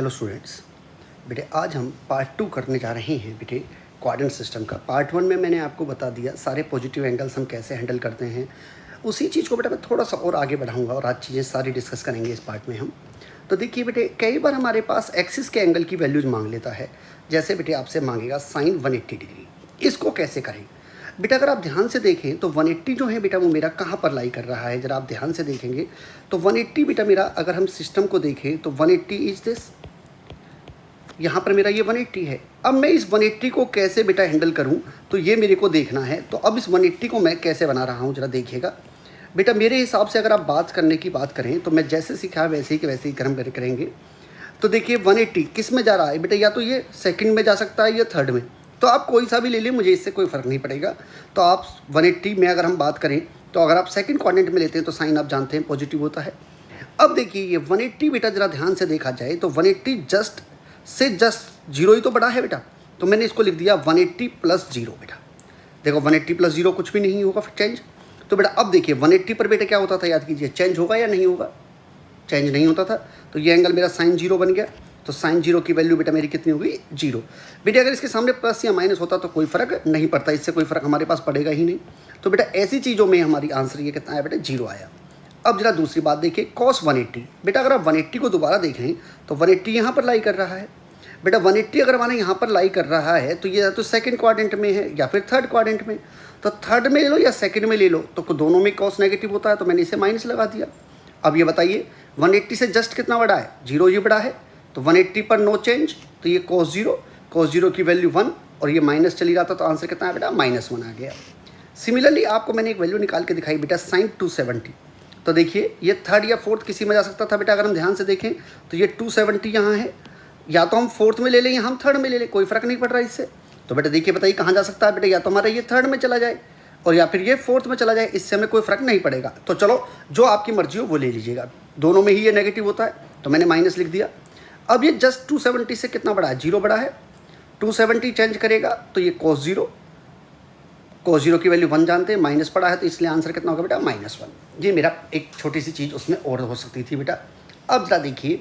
Hello students, बेटे आज हम पार्ट 2 करने जा रहे हैं बेटे कोऑर्डिनेट सिस्टम का। पार्ट 1 में मैंने आपको बता दिया सारे पॉजिटिव एंगल्स हम कैसे हैंडल करते हैं। उसी चीज़ को बेटा मैं थोड़ा सा और आगे बढ़ाऊंगा और आज चीज़ें सारी डिस्कस करेंगे इस पार्ट में हम। तो देखिए बेटे, कई बार हमारे पास एक्सिस के एंगल की वैल्यूज मांग लेता है। जैसे बेटे आपसे मांगेगा साइन 180 डिग्री, इसको कैसे करें बेटा? अगर आप ध्यान से देखें तो 180 जो है बेटा वो मेरा कहाँ पर लाई कर रहा है, जरा आप ध्यान से देखेंगे तो 180 बेटा मेरा, अगर हम सिस्टम को देखें तो 180 इज दिस, यहाँ पर मेरा ये 180 है। अब मैं इस 180 को कैसे बेटा हैंडल करूँ, तो ये मेरे को देखना है। तो अब इस 180 को मैं कैसे बना रहा हूँ, जरा देखिएगा बेटा। मेरे हिसाब से अगर आप बात करने की बात करें तो मैं जैसे सीखा वैसे ही हम करेंगे। तो देखिए 180 किस में जा रहा है बेटा, या तो ये सेकंड में जा सकता है या थर्ड में। तो आप कोई सा भी ले लें, मुझे इससे कोई फ़र्क नहीं पड़ेगा। तो आप 180 में अगर हम बात करें तो अगर आप सेकंड क्वाड्रेंट में लेते हैं तो साइन आप जानते हैं पॉजिटिव होता है। अब देखिए ये 180 बेटा जरा ध्यान से देखा जाए तो 180 जस्ट जीरो ही तो बड़ा है बेटा। तो मैंने इसको लिख दिया 180 प्लस जीरो बेटा। देखो 180 प्लस जीरो कुछ भी नहीं होगा फिर चेंज। तो बेटा अब देखिए 180 पर बेटा क्या होता था, याद कीजिए, चेंज होगा या नहीं होगा? चेंज नहीं होता था। तो ये एंगल मेरा साइन जीरो बन गया। तो साइन जीरो की वैल्यू बेटा मेरी कितनी होगी? जीरो। बेटा अगर इसके सामने प्लस या माइनस होता तो कोई फ़र्क नहीं पड़ता, इससे कोई फ़र्क हमारे पास पड़ेगा ही नहीं। तो बेटा ऐसी चीज़ों में हमारी आंसर ये कितना आया बेटा? जीरो आया। अब जरा दूसरी बात देखिए, कॉस 180 बेटा, अगर आप 180 को दोबारा देखें तो 180 यहाँ पर लाई कर रहा है बेटा। 180 अगर हमारे यहाँ पर लाई कर रहा है तो ये तो सेकंड क्वाड्रेंट में है या फिर थर्ड क्वाड्रेंट में। तो थर्ड में ले लो या सेकंड में ले लो, तो दोनों में कॉस नेगेटिव होता है, तो मैंने इसे माइनस लगा दिया। अब ये बताइए 180 से जस्ट कितना बड़ा है? जीरो ही बड़ा है। तो 180 पर नो चेंज, तो ये कॉस जीरो की वैल्यू 1 और ये माइनस चली जाता, तो आंसर कितना है बेटा? -1 आ गया। सिमिलरली आपको मैंने एक वैल्यू निकाल के दिखाई बेटा, साइन 270। तो देखिए ये थर्ड या फोर्थ किसी में जा सकता था बेटा। अगर हम ध्यान से देखें तो ये 270 यहाँ है, या तो हम फोर्थ में ले लें या हम थर्ड में ले लें, कोई फ़र्क नहीं पड़ रहा इससे। तो बेटा देखिए बताइए कहाँ जा सकता है बेटा? या तो हमारा ये थर्ड में चला जाए और या फिर ये फोर्थ में चला जाए, इससे हमें कोई फ़र्क नहीं पड़ेगा। तो चलो जो आपकी मर्जी हो वो ले लीजिएगा, दोनों में ही ये नेगेटिव होता है, तो मैंने माइनस लिख दिया। अब ये जस्ट 270 से कितना बड़ा है? जीरो बड़ा है। 270 चेंज करेगा तो ये कॉस जीरो की वैल्यू 1 जानते हैं, माइनस पड़ा है, तो इसलिए आंसर कितना होगा बेटा? -1। ये मेरा एक छोटी सी चीज़ उसमें और हो सकती थी बेटा। अब जरा देखिए,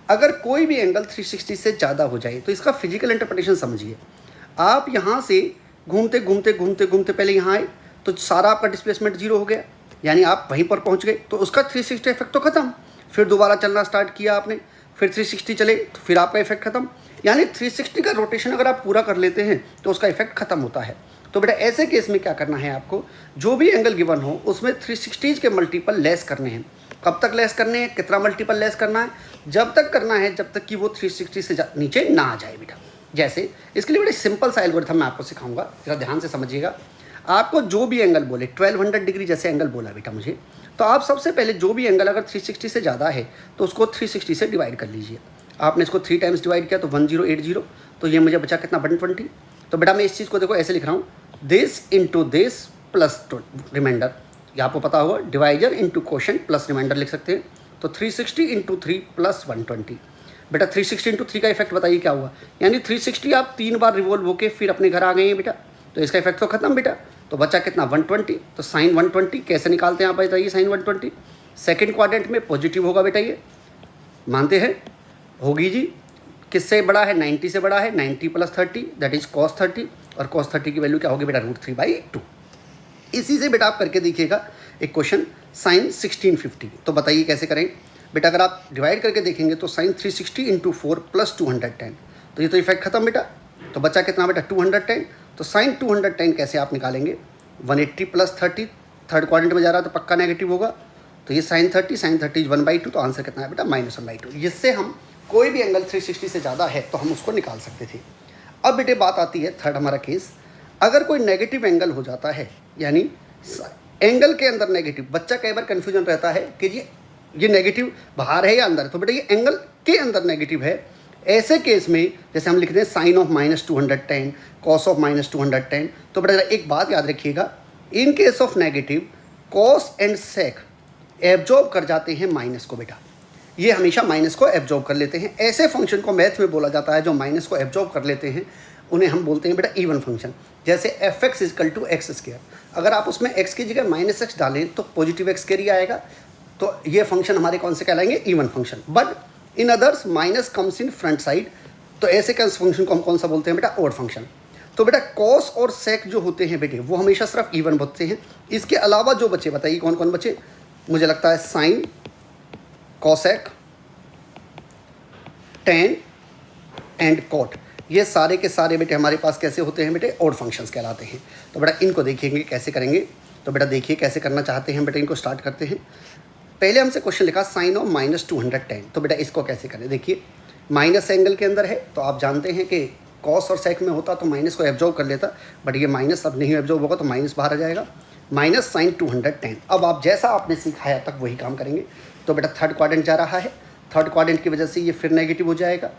अगर कोई भी एंगल 360 से ज़्यादा हो जाए तो इसका फिजिकल इंटरप्रिटेशन समझिए। आप यहाँ से घूमते घूमते पहले यहाँ आए तो सारा आपका डिस्प्लेसमेंट जीरो हो गया, यानी आप वहीं पर पहुँच गए, तो उसका 360 इफेक्ट तो ख़त्म। फिर दोबारा चलना स्टार्ट किया आपने, फिर 360 चले तो फिर आपका इफेक्ट ख़त्म। यानी 360 का रोटेशन अगर आप पूरा कर लेते हैं तो उसका इफेक्ट ख़त्म होता है। तो बेटा ऐसे केस में क्या करना है आपको, जो भी एंगल गिवन हो उसमें 360 के मल्टीपल लेस करने हैं। कब तक लेस करने हैं, कितना मल्टीपल लेस करना है? जब तक करना है जब तक कि वो 360 से नीचे ना आ जाए बेटा। जैसे इसके लिए बड़े सिंपल सा एल्गोरिथम मैं आपको सिखाऊंगा, जरा ध्यान से समझिएगा। आपको जो भी एंगल बोले, 1200 डिग्री जैसे एंगल बोला बेटा मुझे, तो आप सबसे पहले जो भी एंगल अगर 360 से ज़्यादा है तो उसको 360 से डिवाइड कर लीजिए। आपने इसको 3 टाइम्स डिवाइड किया तो 1080, तो ये मुझे बचा कितना? 120। तो बेटा मैं इस चीज़ को देखो ऐसे लिख रहा हूँ, this into this plus remainder. ये आपको पता होगा, divisor into quotient plus remainder लिख सकते हैं। तो 360 इंटू 3 प्लस 120। बेटा 360 इंटू 3 का इफेक्ट बताइए क्या हुआ? यानी 360 आप 3 बार रिवॉल्व होके फिर अपने घर आ गए हैं बेटा, तो इसका इफेक्ट तो खत्म बेटा। तो बचा कितना? 120। तो साइन 120 कैसे निकालते हैं आप बताइए? साइन 120 सेकंड क्वाड्रेंट में पॉजिटिव होगा बेटा, ये मानते हैं? होगी जी। किससे बड़ा है? 90 से बड़ा है। 90 प्लस 30 दैट इज cos 30, और cos 30 की वैल्यू क्या होगी बेटा? √3/2। इसी से बेटा आप करके देखिएगा एक क्वेश्चन साइन 1650। तो बताइए कैसे करें बेटा? अगर आप डिवाइड करके देखेंगे तो साइन 360 इंटू 4 प्लस 210, तो ये तो इफेक्ट खत्म बेटा। तो बचा कितना बेटा? 210। तो साइन 210 कैसे आप निकालेंगे? 180 प्लस 30 थर्ड क्वाड्रेंट में जा रहा है तो पक्का नेगेटिव होगा, तो ये साइन 30 इज 1/2, तो आंसर कितना है बेटा? -1/2। जिससे हम कोई भी एंगल 360 से ज़्यादा है तो हम उसको निकाल सकते थे। अब बेटे बात आती है थर्ड हमारा केस, अगर कोई नेगेटिव एंगल हो जाता है, यानी एंगल के अंदर नेगेटिव, बच्चा कई बार कन्फ्यूजन रहता है कि ये नेगेटिव बाहर है या अंदर, तो बेटा ये एंगल के अंदर नेगेटिव है। ऐसे केस में जैसे हम लिखते हैं साइन ऑफ -210 कॉस ऑफ -210, तो बेटा एक बात याद रखिएगा, in case of negative cos and sec absorb कर जाते हैं माइनस को बेटा। ये हमेशा माइनस को एब्जॉर्ब कर लेते हैं। ऐसे फंक्शन को मैथ में बोला जाता है जो माइनस को एब्जॉर्ब कर लेते हैं, उन्हें हम बोलते हैं बेटा इवन फंक्शन। जैसे fx = x², अगर आप उसमें x की जगह -x डालें तो पॉजिटिव x² ही आएगा, तो ये फंक्शन हमारे कौन से कहलाएंगे? Even function. But in others minus comes in front side. तो ऐसे फंक्शन को हम कौन सा बोलते हैं बेटा, ऑड फंक्शन। तो बेटा कॉस और सेक जो होते हैं बेटे वो हमेशा सिर्फ इवन होते हैं। इसके अलावा जो बचे बताइए कौन कौन बचे, मुझे लगता है sine, cosec, tan and cot, ये सारे के सारे बेटे हमारे पास कैसे होते हैं बेटे, ऑड फंक्शंस कहलाते हैं। तो बेटा इनको देखेंगे कैसे करेंगे। तो बेटा देखिए कैसे करना चाहते हैं बेटा, इनको स्टार्ट करते हैं। पहले हमसे क्वेश्चन लिखा साइन ऑफ -210। तो बेटा इसको कैसे करें, देखिए माइनस एंगल के अंदर है तो आप जानते हैं कि कॉस और सेक में होता तो माइनस को एब्जॉर्व कर लेता, बट ये माइनस अब नहीं एब्जॉर्व होगा तो माइनस बाहर आ जाएगा, माइनस साइन 210। अब आप जैसा आपने सिखाया तक वही काम करेंगे। तो बेटा थर्ड क्वाड्रेंट जा रहा है, थर्ड क्वाड्रेंट की वजह से ये फिर नेगेटिव हो जाएगा।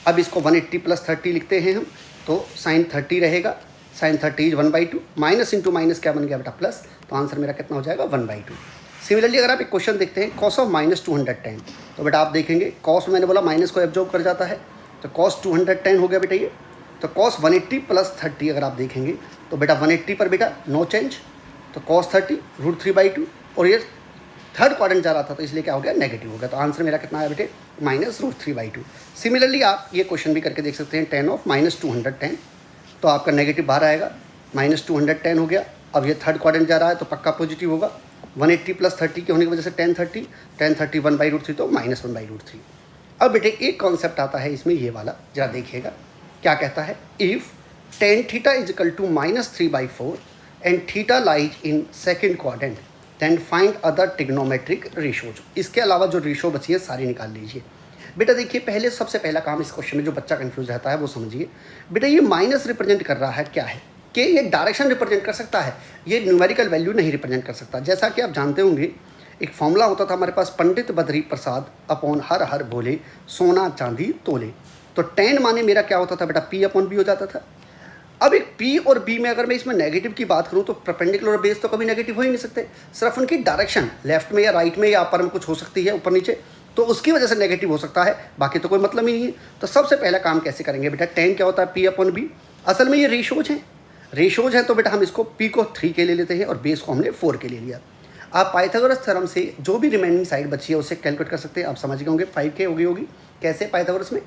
अब इसको 180 + 30 लिखते हैं हम, तो साइन 30 रहेगा, sine 30 is 1/2, minus into minus क्या बन गया बेटा प्लस, तो आंसर मेरा कितना हो जाएगा 1/2। सिमिलरली अगर आप एक क्वेश्चन देखते हैं कॉस ऑफ -210, तो बेटा आप देखेंगे कॉस मैंने बोला माइनस को एब्जॉर्ब कर जाता है, तो कॉस 210 हो गया बेटा ये। तो कॉस 180 + 30 अगर आप देखेंगे तो बेटा 180 पर बेटा नो चेंज, तो कॉस 30 √3/2, और ये थर्ड क्वाड्रेंट जा रहा था तो इसलिए क्या हो गया नेगेटिव हो गया। तो आंसर मेरा कितना आया बेटे -√3/2। सिमिलरली आप ये क्वेश्चन भी करके देख सकते हैं, tan ऑफ -210, तो आपका नेगेटिव बाहर आएगा, -210 हो गया। अब ये थर्ड क्वाड्रेंट जा रहा है तो पक्का पॉजिटिव होगा, 180 + 30 के होने की वजह से tan 30 1/√3 तो -1/√3। अब बेटे एक कॉन्सेप्ट आता है इसमें ये वाला, जरा देखिएगा क्या कहता है, if tan θ = -3/4 and theta lies in second quadrant then find other trigonometric ratios. इसके अलावा जो रेशो बची है सारी निकाल लीजिए। बेटा देखिए पहले सबसे पहला काम इस क्वेश्चन में जो बच्चा कंफ्यूज रहता है वो समझिए। बेटा ये माइनस रिप्रेजेंट कर रहा है क्या है, कि ये डायरेक्शन रिप्रेजेंट कर सकता है, ये न्यूमेरिकल वैल्यू नहीं रिप्रेजेंट कर सकता। जैसा कि आप जानते होंगे एक फॉर्मूला होता था हमारे पास, पंडित बद्री प्रसाद अपॉन हर हर भोले सोना चांदी तोले। तो tan माने मेरा क्या होता था बेटा P/B हो जाता था। अब एक P और B में अगर मैं इसमें नेगेटिव की बात करूं तो परपेंडिकुलर और बेस तो कभी नेगेटिव हो ही नहीं सकते, सिर्फ उनकी डायरेक्शन लेफ्ट में या राइट में या अपर में कुछ हो सकती है ऊपर नीचे, तो उसकी वजह से नेगेटिव हो सकता है, बाकी तो कोई मतलब ही नहीं है। तो सबसे पहला काम कैसे करेंगे बेटा, tan क्या होता है P/B, असल में ये रेशोज हैं, रेशोज हैं तो बेटा हम इसको P को 3 के ले लेते हैं और बेस को हमने 4 के ले लिया। आप पाइथागोरस थ्योरम से जो भी रिमेनिंग साइड बची है उसे कैलकुलेट कर सकते हैं, आप समझ गए होंगे 5K होगी। कैसे पाइथागोरस में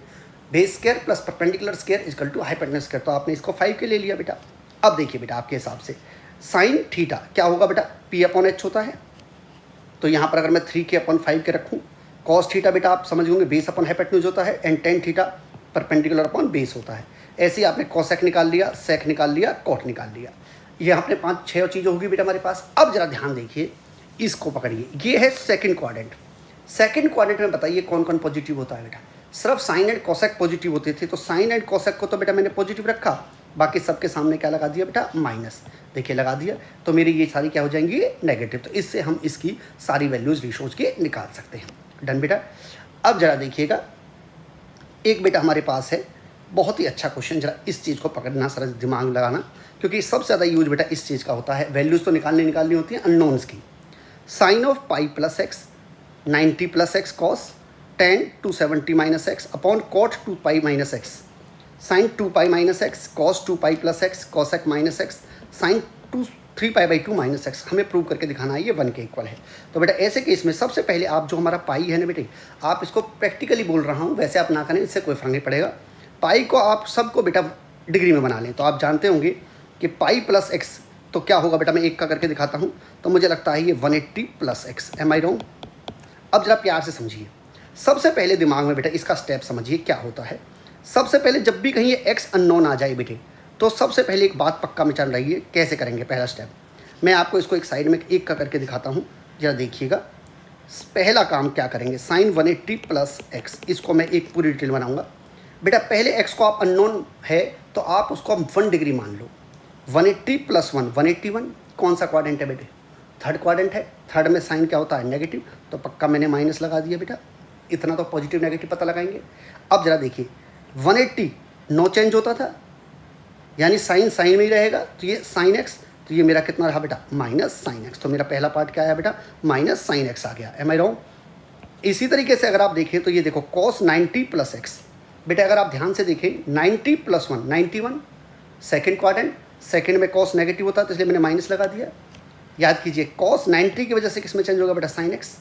base square plus perpendicular square equal to hypotenuse square, तो आपने इसको 5 के ले लिया बेटा। अब देखिए बेटा आपके हिसाब से साइन थीटा क्या होगा बेटा P/H होता है, तो यहाँ पर अगर मैं 3K/5 के रखूँ, कॉस थीटा बेटा आप समझ होंगे बेस अपॉन हाइपोटेन्यूज होता है, and tan theta perpendicular upon base होता है। ऐसे ही आपने कॉसेक निकाल लिया, सेक निकाल लिया, कॉट निकाल लिया, ये आपने 5-6 चीज़ें होगी बेटा हमारे पास। अब जरा ध्यान देखिए, इसको पकड़िए, ये है सेकेंड क्वाड्रेंट। सेकेंड क्वाड्रेंट में बताइए कौन कौन पॉजिटिव होता है बेटा, सिर्फ साइन एंड कोसेक पॉजिटिव होते थे, तो साइन एंड कोसेक को तो बेटा मैंने पॉजिटिव रखा, बाकी सबके सामने क्या लगा दिया बेटा माइनस, देखिए लगा दिया, तो मेरी ये सारी क्या हो जाएंगी नेगेटिव। तो इससे हम इसकी सारी वैल्यूज रेशोज के निकाल सकते हैं। डन बेटा। अब जरा देखिएगा एक बेटा हमारे पास है बहुत ही अच्छा क्वेश्चन, जरा इस चीज़ को पकड़ना, सारा दिमाग लगाना, क्योंकि सबसे ज़्यादा यूज बेटा इस चीज़ का होता है। वैल्यूज़ तो निकालनी होती है अननोन्स की। Sine of pi plus x 90 plus x cos tan 270 minus x upon cot 2 pi minus x sine 2 pi minus x cos 2 pi plus x cosec minus x sine 3 पाई/2 माइनस एक्स। हमें prove करके दिखाना है ये 1 के equal है। तो बेटा ऐसे केस में सबसे पहले आप जो हमारा पाई है ना बेटे, आप इसको प्रैक्टिकली बोल रहा हूँ, वैसे आप ना करें, इससे कोई फर्क नहीं पड़ेगा। पाई को आप सबको बेटा डिग्री में बना लें, तो आप जानते होंगे कि पाई प्लस एक्स तो क्या होगा बेटा, मैं एक का करके दिखाता हूँ, तो मुझे लगता है ये 180 plus x. Am I wrong? अब जरा प्यार से समझिए, सबसे पहले दिमाग में बेटा इसका स्टेप समझिए क्या होता है। सबसे पहले जब भी कहीं ये एक्स अननोन आ जाए बेटे, तो सबसे पहले एक बात पक्का में चल रही है, कैसे करेंगे पहला स्टेप। मैं आपको इसको एक साइड में एक का करके दिखाता हूँ, जरा देखिएगा। पहला काम क्या करेंगे, साइन 180 प्लस एक्स, इसको मैं एक पूरी डिटेल बनाऊंगा बेटा। पहले एक्स को आप अननोन है तो आप उसको 1 डिग्री मान लो। 180 प्लस 1 181, कौन सा क्वाड्रेंट है बेटे, थर्ड क्वाड्रेंट है। थर्ड में साइन क्या होता है नेगेटिव, तो पक्का मैंने माइनस लगा दिया बेटा, इतना तो पॉजिटिव नेगेटिव पता लगाएंगे। अब जरा देखिए 180 नो चेंज होता था, यानी साइन साइन में ही रहेगा, तो ये साइन एक्स, तो ये मेरा कितना रहा बेटा माइनस साइन एक्स। तो मेरा पहला पार्ट क्या आया बेटा माइनस साइन एक्स आ गया। Am I wrong? इसी तरीके से अगर आप देखें तो ये देखो कॉस 90 प्लस एक्स बेटा, अगर आप ध्यान से देखें 90 प्लस 1 91, सेकेंड क्वाड्रेंट, सेकेंड में कॉस नेगेटिव होता है तो इसलिए मैंने माइनस लगा दिया। याद कीजिए कॉस 90 की वजह से किस में चेंज होगा बेटा sine x.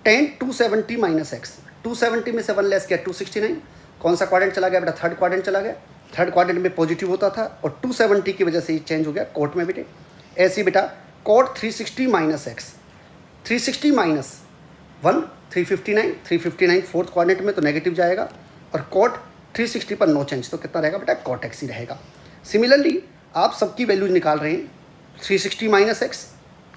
tan 270 minus x, 270 में से 1 लेस किया 269, कौन सा क्वाड्रेंट चला गया बेटा, थर्ड क्वाड्रेंट चला गया। थर्ड क्वाड्रेंट में पॉजिटिव होता था और 270 की वजह से ये चेंज हो गया कोट में बेटे। ऐसे बेटा cot 360 minus x, 360 minus 1 359, 359 fourth quadrant में तो नेगेटिव जाएगा, और कोट 360 पर नो चेंज, तो कितना रहेगा बेटा, कोट एक्स ही रहेगा। सिमिलरली आप सबकी वैल्यूज निकाल रहे हैं, 360 माइनस एक्स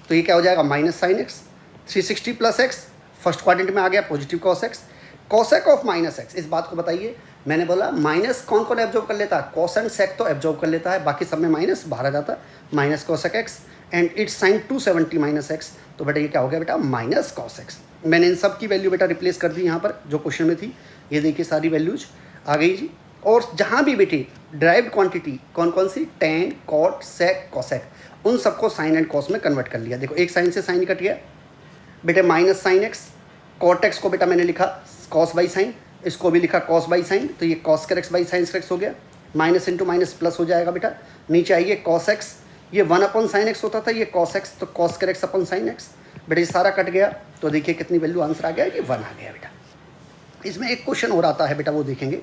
तो ये क्या हो जाएगा, minus sine x, 360 plus x first quadrant में आ गया positive cos x, cosec of minus x. इस बात को बताइए, मैंने बोला माइनस कौन कौन एब्जॉर्ब कर लेता है, कॉस एंड सेक तो एब्जॉर्ब कर लेता है, बाकी सब में माइनस बाहर आ जाता है, minus cosec x and it's sine 270 minus x, तो बेटा ये क्या हो गया बेटा, माइनस कॉस एक्स। मैंने इन सब की वैल्यू बेटा रिप्लेस कर दी यहाँ पर जो क्वेश्चन में थी, ये देखिए सारी वैल्यूज आ गई जी। और जहाँ भी बेटे ड्राइव्ड क्वांटिटी कौन कौन सी, टेन, कॉट, सेक, कॉसेक, उन सबको साइन एंड कॉस में कन्वर्ट कर लिया। देखो एक साइन से साइन कट गया बेटे, minus sine x, cot x को बेटा मैंने लिखा कॉस बाई साइन, इसको भी लिखा कॉस बाई साइन, तो ये कॉस कर एक्स बाई साइन एक्स हो गया, माइनस इंटू माइनस प्लस हो जाएगा बेटा। नीचे आइए कॉस एक्स, ये 1 अपॉन साइन एक्स होता था, ये कॉस एक्स तो कॉस कर एक्स अपॉन साइन एक्स, बेटा ये सारा कट गया, तो देखिए कितनी वैल्यू आंसर आ गया कि 1 आ गया बेटा। इसमें एक क्वेश्चन और आता है बेटा, वो देखेंगे,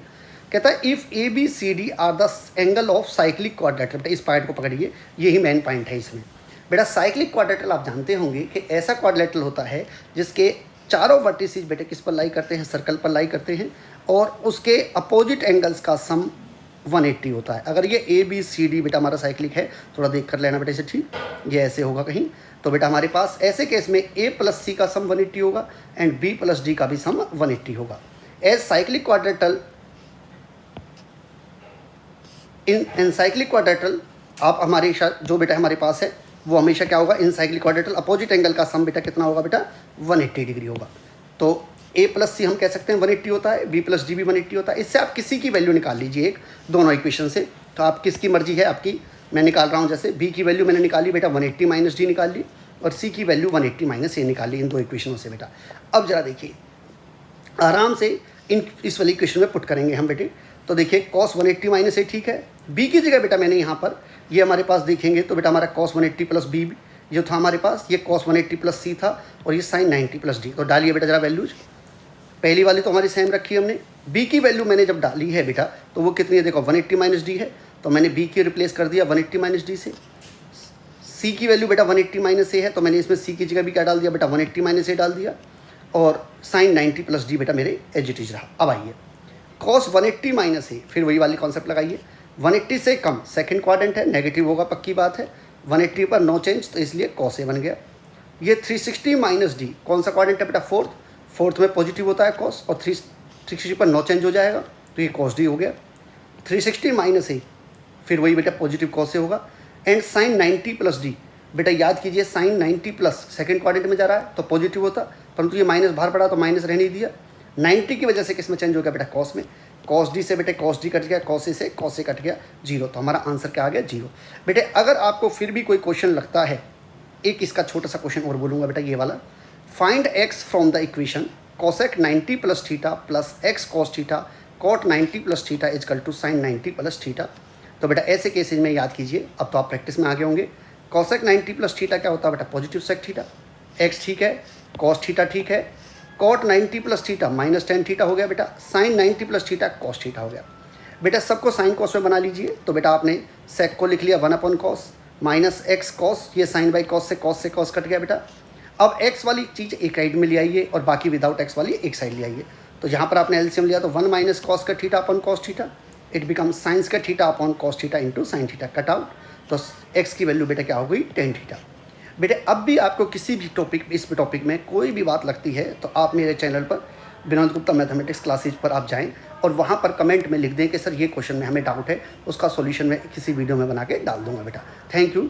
कहता है if A B C D are the angle of cyclic quadrilateral. बेटा इस पॉइंट को पकड़िए, यही मेन पॉइंट है इसमें। बेटा साइक्लिक क्वाड्रेटल आप जानते होंगे कि ऐसा क्वाड्रेटल होता है जिसके चारों वर्टिसेस बेटे किस पर लाई करते हैं, सर्कल पर लाई करते हैं, और उसके अपोजिट एंगल्स का सम 180 होता है। अगर ये ए बी सी डी बेटा हमारा साइक्लिक है, थोड़ा देख कर लेना बेटा इसे, ठीक, ये ऐसे होगा कहीं, तो बेटा हमारे पास ऐसे केस में ए प्लस सी का सम 180 होगा एंड बी प्लस डी का भी सम 180 होगा। As cyclic quadrilateral in cyclic quadrilateral आप हमारे जो बेटा हमारे पास है वो हमेशा क्या होगा, इन साइक्लिक क्वाड्रेटल अपोजिट एंगल का सम बेटा कितना होगा बेटा, 180 डिग्री होगा। तो ए प्लस सी हम कह सकते हैं 180 होता है, बी प्लस डी भी 180 होता है। इससे आप किसी की वैल्यू निकाल लीजिए एक, दोनों इक्वेशन से, तो आप किसकी मर्जी है आपकी, मैं निकाल रहा हूँ। जैसे बी की वैल्यू मैंने निकाली बेटा 180 माइनस डी निकाल ली, और सी की वैल्यू 180 माइनस ए निकाल ली, इन दो इक्वेशनों से बेटा। अब जरा देखिए आराम से इस वाली इक्वेशन में पुट करेंगे हम बेटे, तो देखिए कॉस 180 माइनस ए ठीक है, बी की जगह बेटा मैंने यहाँ पर ये हमारे पास देखेंगे तो बेटा हमारा कॉस 180 प्लस बी जो था हमारे पास, ये कॉस 180 प्लस सी था, और ये साइन 90 प्लस डी। तो डालिए बेटा जरा वैल्यूज, पहली वाली तो हमारी सेम रखी हमने, बी की वैल्यू मैंने जब डाली है बेटा तो वो कितनी है, देखो 180 माइनस डी है, तो मैंने बी की रिप्लेस कर दिया 180 माइनस डी से। सी की वैल्यू बेटा 180 माइनस ए है, तो मैंने इसमें सी की जगह भी क्या डाल दिया बेटा, 180 माइनस ए डाल दिया, और साइन 90 प्लस डी बेटा मेरे एज इट इज रहा। अब आइए कॉस 180 माइनस ए, फिर वही वाली कॉन्सेप्ट लगाइए, 180 से कम सेकंड क्वाड्रेंट है, नेगेटिव होगा पक्की बात है, 180 पर नो चेंज, तो इसलिए कॉस ए बन गया। ये 360 माइनस डी कौन सा क्वाड्रेंट है बेटा, फोर्थ में पॉजिटिव होता है कॉस, और 360 पर नो चेंज हो जाएगा, तो ये कॉस डी हो गया। 360 माइनस ए, फिर वही बेटा पॉजिटिव कॉस ए होगा, एंड साइन 90 प्लस डी। बेटा याद कीजिए साइन 90 प्लस सेकंड क्वाड्रेंट में जा रहा है तो पॉजिटिव होता, परंतु ये माइनस बाहर पड़ा तो माइनस रहने दिया, 90 की वजह से किस में चेंज हो गया बेटा, कॉस में, कॉस डी से बेटे कॉस डी कट गया, कॉस ए से कॉस ए कट गया, 0, तो हमारा आंसर क्या आ गया, 0। बेटे अगर आपको फिर भी कोई क्वेश्चन लगता है, एक इसका छोटा सा क्वेश्चन और बोलूँगा बेटा, ये वाला, find x from the equation cosec 90 plus theta plus x cos theta cot 90 plus theta equal to sine 90 plus theta. तो बेटा ऐसे केसेज में याद कीजिए, अब तो आप प्रैक्टिस में आगे होंगे, कॉसेक 90 प्लस थीटा क्या होता है बेटा, पॉजिटिव सेक थीटा, एक्स ठीक है, कॉस थीटा ठीक है, cot 90 plus theta minus 10 theta हो गया बेटा, sine 90 plus theta cos theta हो गया। बेटा सबको साइन कॉस में बना लीजिए, तो बेटा आपने सेक को लिख लिया 1 upon cos minus x cos, ये साइन बाई कॉस से कॉस कट गया बेटा। अब एक्स वाली चीज़ एक साइड में ले आइए और बाकी विदाउट एक्स वाली एक साइड ले आइए, तो जहाँ पर आपने एलसीएम लिया तो 1 माइनस कॉस का theta upon cos theta, it become sines का theta upon cos theta into sine theta, cut out, तो एक्स की वैल्यू बेटा क्या हो गई, 10 थीटा। बेटे अब भी आपको किसी भी इस टॉपिक में कोई भी बात लगती है तो आप मेरे चैनल पर विनोद गुप्ता मैथमेटिक्स क्लासेज पर आप जाएं और वहाँ पर कमेंट में लिख दें कि सर ये क्वेश्चन में हमें डाउट है, उसका सॉल्यूशन मैं किसी वीडियो में बना के डाल दूंगा बेटा। Thank you.